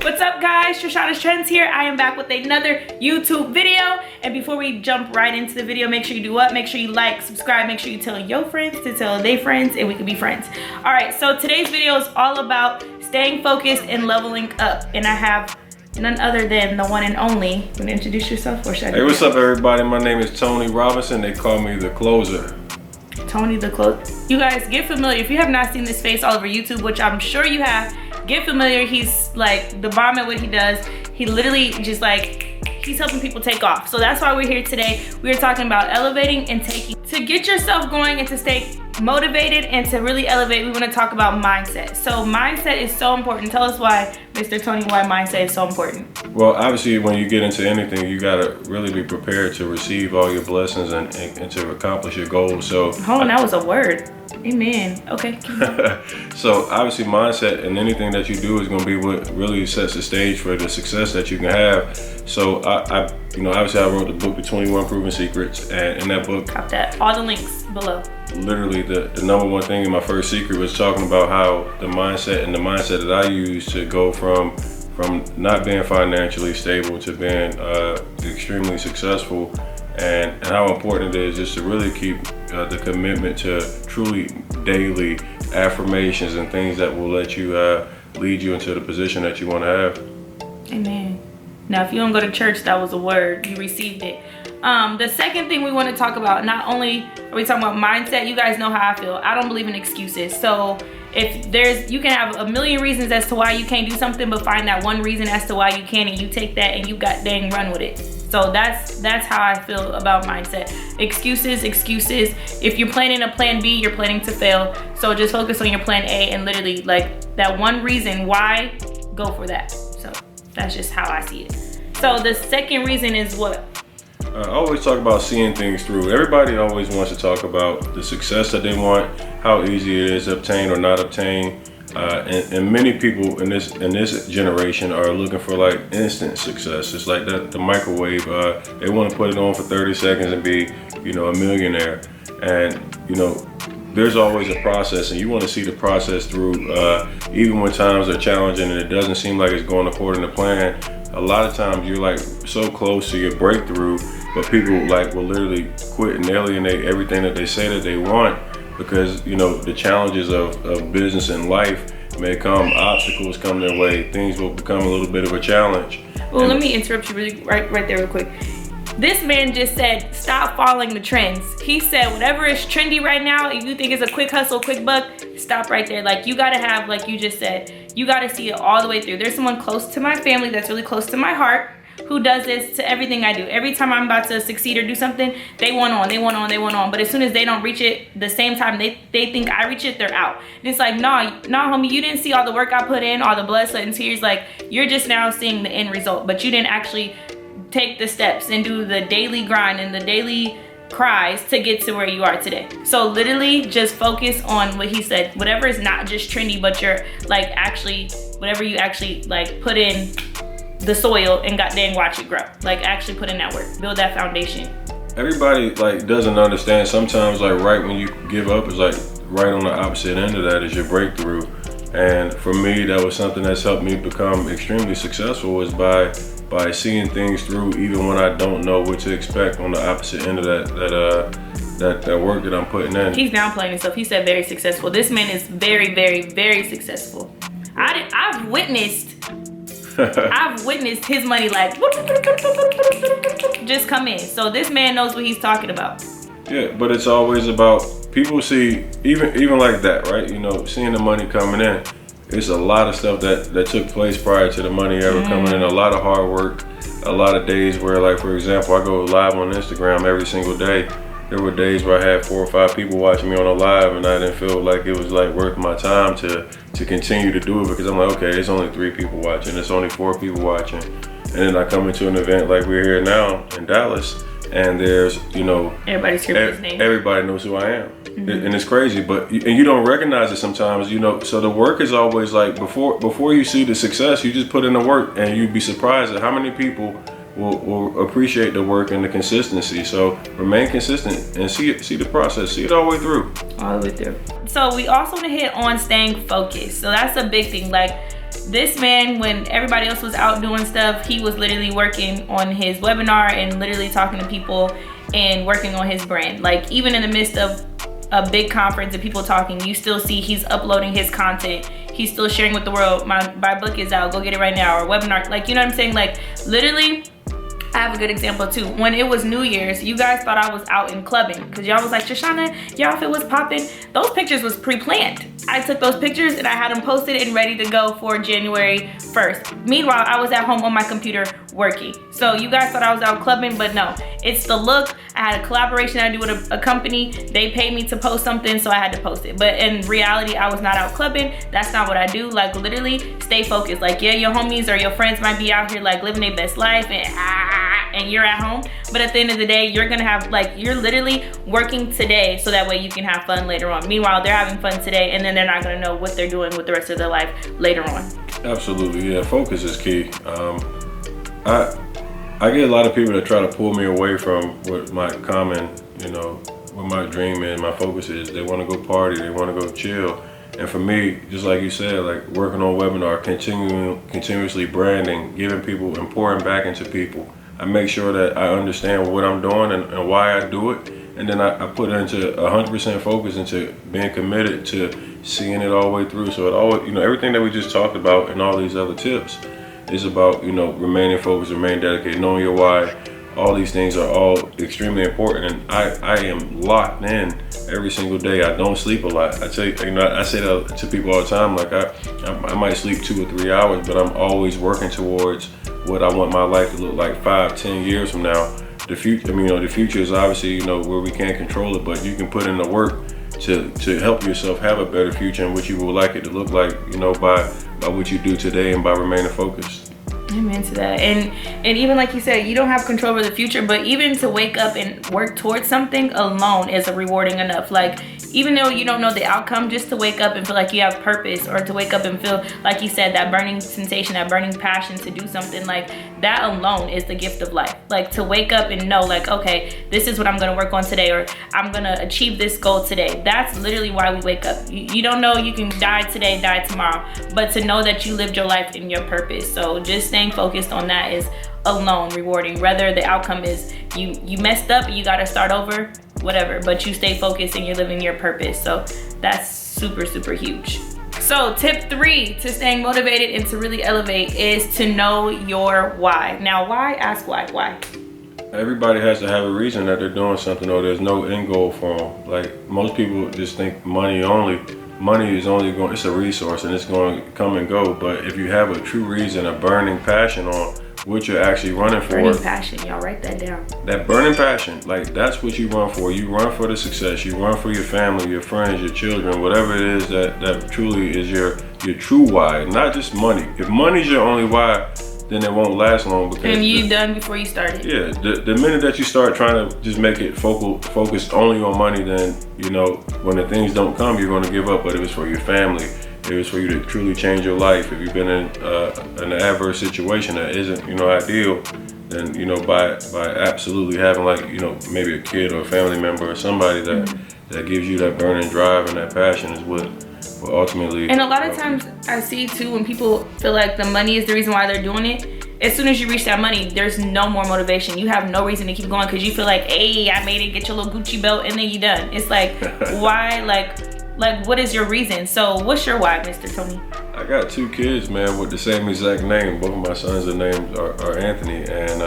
What's up guys, Trishonnastrends here. I am back with another YouTube video. And before we jump right into the video, make sure you do what? Make sure you like, subscribe, make sure you tell your friends to tell their friends, and we can be friends. All right, so today's video is all about staying focused and leveling up. And I have none other than the one and only. You wanna introduce yourself or should I do Hey, what's up everybody? My name is Tony Robinson. They call me the Closer. Tony the Closer. You guys get familiar. If you have not seen this face all over YouTube, which I'm sure you have, get familiar. He's like the bomb at what he does. He literally just like, he's helping people take off. So that's why we're here today. We're talking about elevating and taking. To get yourself going and to stay motivated and to really elevate, we want to talk about mindset. So mindset is so important. Tell us why, Mr. Tony, why mindset is so important. Well, obviously when you get into anything, you gotta really be prepared to receive all your blessings and to accomplish your goals. So hold on, that was a word. Amen. Okay. So obviously mindset and anything that you do is going to be what really sets the stage for the success that you can have. So I you know, obviously I wrote the book, The 21 Proven Secrets, and in that book, Cop that. All the links below. Literally the number one thing in my first secret was talking about how the mindset that I use to go from not being financially stable to being extremely successful, and how important it is just to really keep the commitment to truly daily affirmations and things that will let you lead you into the position that you want to have. Amen. Now, if you don't go to church, that was a word. You received it. The second thing we want to talk about, not only are we talking about mindset, you guys know how I feel. I don't believe in excuses. So if you can have a million reasons as to why you can't do something, but find that one reason as to why you can, and you take that and you got dang run with it. So that's how I feel about mindset. Excuses. If you're planning a plan B, you're planning to fail. So just focus on your plan A and literally like that one reason why, go for that. So that's just how I see it. So the second reason is what? I always talk about seeing things through. Everybody always wants to talk about the success that they want, how easy it is to obtain or not obtain. And many people in this generation are looking for like instant success. It's like the microwave. They want to put it on for 30 seconds and be, you know, a millionaire. And you know, there's always a process, and you want to see the process through. Even when times are challenging and it doesn't seem like it's going according to plan. A lot of times you're like so close to your breakthrough, but people like will literally quit and alienate everything that they say that they want, because you know the challenges of business and life may come, obstacles come their way, things will become a little bit of a challenge. Well, let me interrupt you really right there real quick. This man just said stop following the trends. He said whatever is trendy right now, if you think it's a quick hustle, quick buck, stop right there. Like you gotta have, like you just said, you gotta see it all the way through. There's someone close to my family that's really close to my heart who does this to everything I do. Every time I'm about to succeed or do something, they want on. But as soon as they don't reach it the same time they think I reach it, they're out. And it's like, nah, homie, you didn't see all the work I put in, all the blood, sweat, and tears. Like, you're just now seeing the end result, but you didn't actually take the steps and do the daily grind and the daily cries to get to where you are today. So literally just focus on what he said. Whatever is not just trendy, but you're like actually, whatever you actually like put in the soil and goddamn watch it grow. Like actually put in that work, build that foundation. Everybody like doesn't understand. Sometimes like right when you give up is like right on the opposite end of that is your breakthrough. And for me, that was something that's helped me become extremely successful, was by seeing things through even when I don't know what to expect on the opposite end of that work that I'm putting in. He's downplaying himself. He said very successful. This man is very, very, very successful. I've witnessed his money like just come in. So this man knows what he's talking about. Yeah, but it's always about, people see even like that, right? You know, seeing the money coming in. It's a lot of stuff that took place prior to the money ever coming in. A lot of hard work, a lot of days where, like for example, I go live on Instagram every single day. There were days where I had 4 or 5 people watching me on a live, and I didn't feel like it was like worth my time to continue to do it, because I'm like, okay, it's only 3 people watching, it's only 4 people watching. And then I come into an event like we're here now in Dallas, and there's, you know, everybody's here with his name. Everybody knows who I am. And it's crazy, but you don't recognize it sometimes, you know. So the work is always like, before you see the success, you just put in the work, and you'd be surprised at how many people will appreciate the work and the consistency. So remain consistent and see the process, see it all the way through. All the way through. So we also want to hit on staying focused. So that's a big thing. Like, This man, when everybody else was out doing stuff, he was literally working on his webinar and literally talking to people and working on his brand. Like, even in the midst of a big conference and people talking, you still see he's uploading his content. He's still sharing with the world, my book is out, go get it right now, or webinar. Like, you know what I'm saying? Like, literally, I have a good example too. When it was New Year's, you guys thought I was out in clubbing because y'all was like, Trishonna, your outfit was popping. Those pictures was pre-planned. I took those pictures and I had them posted and ready to go for January 1st. Meanwhile, I was at home on my computer working. So you guys thought I was out clubbing, but no, it's the look. I had a collaboration I do with a company. They paid me to post something, so I had to post it. But in reality, I was not out clubbing. That's not what I do. Like, literally stay focused. Like, yeah, your homies or your friends might be out here like living their best life and you're at home. But at the end of the day, you're gonna have, like, you're literally working today so that way you can have fun later on. Meanwhile, they're having fun today and then they're not gonna know what they're doing with the rest of their life later on. Absolutely, yeah, focus is key. I get a lot of people that try to pull me away from what my common, what my dream is, my focus is. They want to go party, they want to go chill. And for me, just like you said, like working on webinar, continuously branding, giving people and pouring back into people. I make sure that I understand what I'm doing and why I do it. And then I put it into 100% focus into being committed to seeing it all the way through. So it always, everything that we just talked about and all these other tips is about, remaining focused, remain dedicated, knowing your why. All these things are all extremely important, and I am locked in every single day. I don't sleep a lot. I tell you, I say that to people all the time. Like I might sleep 2 or 3 hours, but I'm always working towards what I want my life to look like 5-10 years from now. The future, the future is obviously, where we can't control it, but you can put in the work to help yourself have a better future and what you would like it to look like, by what you do today and by remaining focused. Amen to that. And even like you said, you don't have control over the future, but even to wake up and work towards something alone is rewarding enough. Like, even though you don't know the outcome, just to wake up and feel like you have purpose, or to wake up and feel, like you said, that burning sensation, that burning passion to do something, like that alone is the gift of life. Like, to wake up and know, like, okay, this is what I'm gonna work on today, or I'm gonna achieve this goal today. That's literally why we wake up. You don't know you can die today, die tomorrow, but to know that you lived your life in your purpose. So just staying focused on that is alone rewarding. Whether the outcome is you messed up, you gotta start over, whatever, but you stay focused and you're living your purpose. So that's super, super huge. So tip 3 to staying motivated and to really elevate is to know your why. Now, why? Ask why. Why? Everybody has to have a reason that they're doing something, or there's no end goal for them. Like, most people just think money only. Money is only going, it's a resource and it's going to come and go. But if you have a true reason, a burning passion on what you're actually running for. Burning passion, y'all write that down. That burning passion, like, that's what you run for. You run for the success. You run for your family, your friends, your children, whatever it is that truly is your true why, not just money. If money's your only why, then it won't last long. Because and you done before you started. Yeah, the minute that you start trying to just make it focused only on money, then, when the things don't come, you're going to give up. But if it's for your family, if it's for you to truly change your life, if you've been in an adverse situation that isn't, ideal, then, by absolutely having, like, maybe a kid or a family member or somebody that gives you that burning drive and that passion is what ultimately. And a lot of times I see too, when people feel like the money is the reason why they're doing it, as soon as you reach that money, there's no more motivation. You have no reason to keep going because you feel like, hey, I made it, get your little Gucci belt, and then you done. It's like, why? Like, what is your reason? So what's your why, Mr. Tony? I got 2 kids, man, with the same exact name. Both of my sons' names are Anthony. And,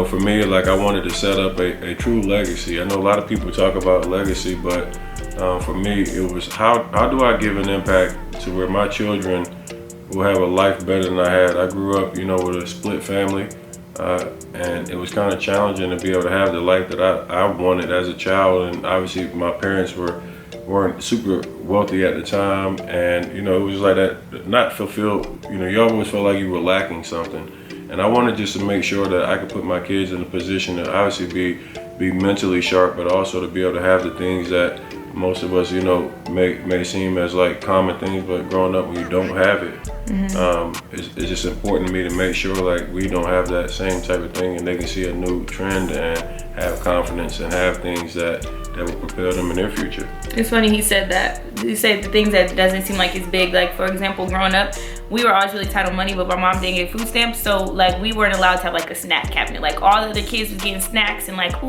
for me, like, I wanted to set up a true legacy. I know a lot of people talk about legacy, but for me, it was how do I give an impact to where my children will have a life better than I had. I grew up, with a split family, and it was kind of challenging to be able to have the life that I wanted as a child. And obviously, my parents weren't super wealthy at the time, and it was like that, not fulfilled. You always felt like you were lacking something. And I wanted just to make sure that I could put my kids in a position to obviously be mentally sharp, but also to be able to have the things that most of us, may seem as like common things, but growing up when you don't have it, it's just important to me to make sure, like, we don't have that same type of thing, and they can see a new trend and have confidence and have things that will propel them in their future. It's funny he said that. He said the things that doesn't seem like it's big. Like, for example, growing up, we were always really tight on money, but my mom didn't get food stamps, so like we weren't allowed to have like a snack cabinet. Like all the other kids was getting snacks, and like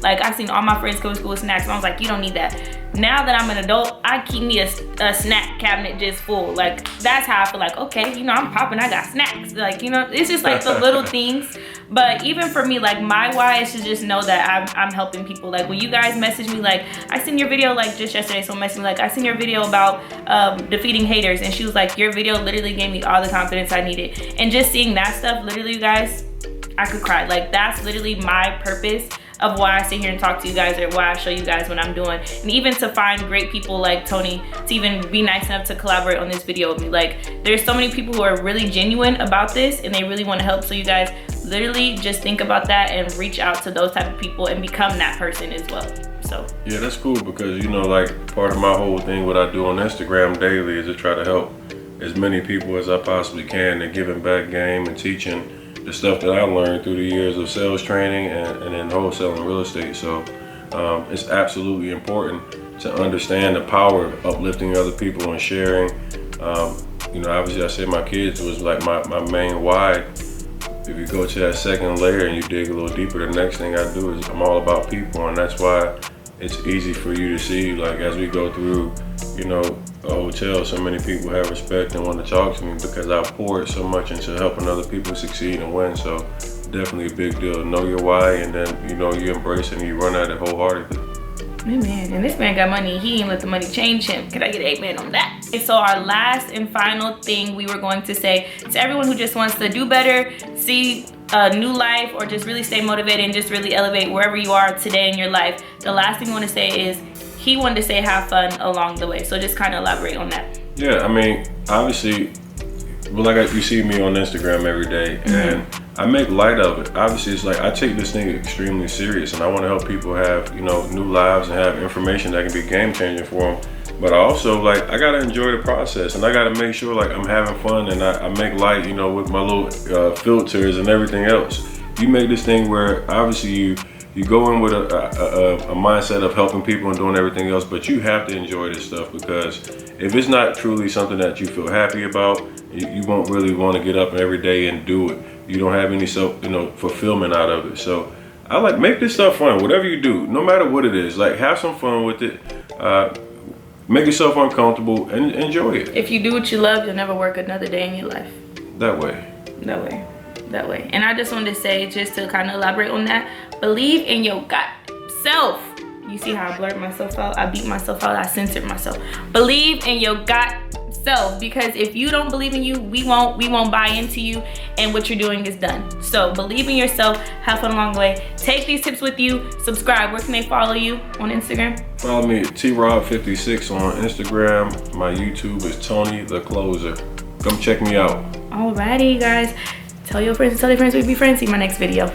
like I seen all my friends go to school with snacks, and I was like, you don't need that. Now that I'm an adult, I keep me a snack cabinet just full. Like that's how I feel like, okay, you know, I'm popping, I got snacks. Like, you know, it's just like the little things. But even for me, like my why is to just know that I'm helping people. Like when you guys message me, like I seen your video like just yesterday, someone messaged me like, I seen your video about defeating haters, and she was like, your video literally gave me all the confidence I needed. And just seeing that stuff, literally, you guys, I could cry. Like that's literally my purpose of why I sit here and talk to you guys, or why I show you guys what I'm doing. And even to find great people like Tony to even be nice enough to collaborate on this video with me. Like there's so many people who are really genuine about this and they really want to help. So you guys literally just think about that and reach out to those type of people and become that person as well. So yeah, that's cool, because you know, like part of my whole thing, what I do on Instagram daily is to try to help as many people as I possibly can in giving back game and teaching the stuff that I learned through the years of sales training and in wholesaling real estate. So it's absolutely important to understand the power of uplifting other people and sharing. You know, obviously I said my kids was like my main why. If you go to that second layer and you dig a little deeper, the next thing I do is I'm all about people, and that's why it's easy for you to see, like as we go through, you know, a hotel, so many people have respect and want to talk to me because I poured so much into helping other people succeed and win. So definitely a big deal. Know your why, and then you know you embrace it and you run at it wholeheartedly. Amen. And this man got money. He ain't let the money change him. Can I get an amen on that? And so our last and final thing we were going to say to everyone who just wants to do better, see a new life, or just really stay motivated and just really elevate wherever you are today in your life, the last thing I want to say is he wanted to say have fun along the way. So just kind of elaborate on that. Yeah, I mean, obviously, well, like you see me on Instagram every day, and I make light of it. Obviously, it's like I take this thing extremely serious, and I want to help people have, you know, new lives and have information that can be game changing for them. But I also, like, I gotta enjoy the process, and I gotta make sure like I'm having fun, and I make light, you know, with my little filters and everything else. You make this thing where obviously you go in with a mindset of helping people and doing everything else, but you have to enjoy this stuff, because if it's not truly something that you feel happy about, you won't really want to get up every day and do it. You don't have any fulfillment out of it. So I like, make this stuff fun. Whatever you do, no matter what it is, like have some fun with it. Make yourself uncomfortable and enjoy it. If you do what you love, you'll never work another day in your life. That way. And I just wanted to say, just to kind of elaborate on that, believe in your gut self. You see how I blurred myself out? I beat myself out. I censored myself. Believe in your gut self, because if you don't believe in you, we won't buy into you, and what you're doing is done. So believe in yourself, have fun along the way, take these tips with you, subscribe. Where can they follow you on Instagram? Follow me at TRob56 on Instagram. My YouTube is TonyTheCloser. Come check me out. Alrighty, guys, tell your friends, tell their friends, we'll be friends. See you in my next video.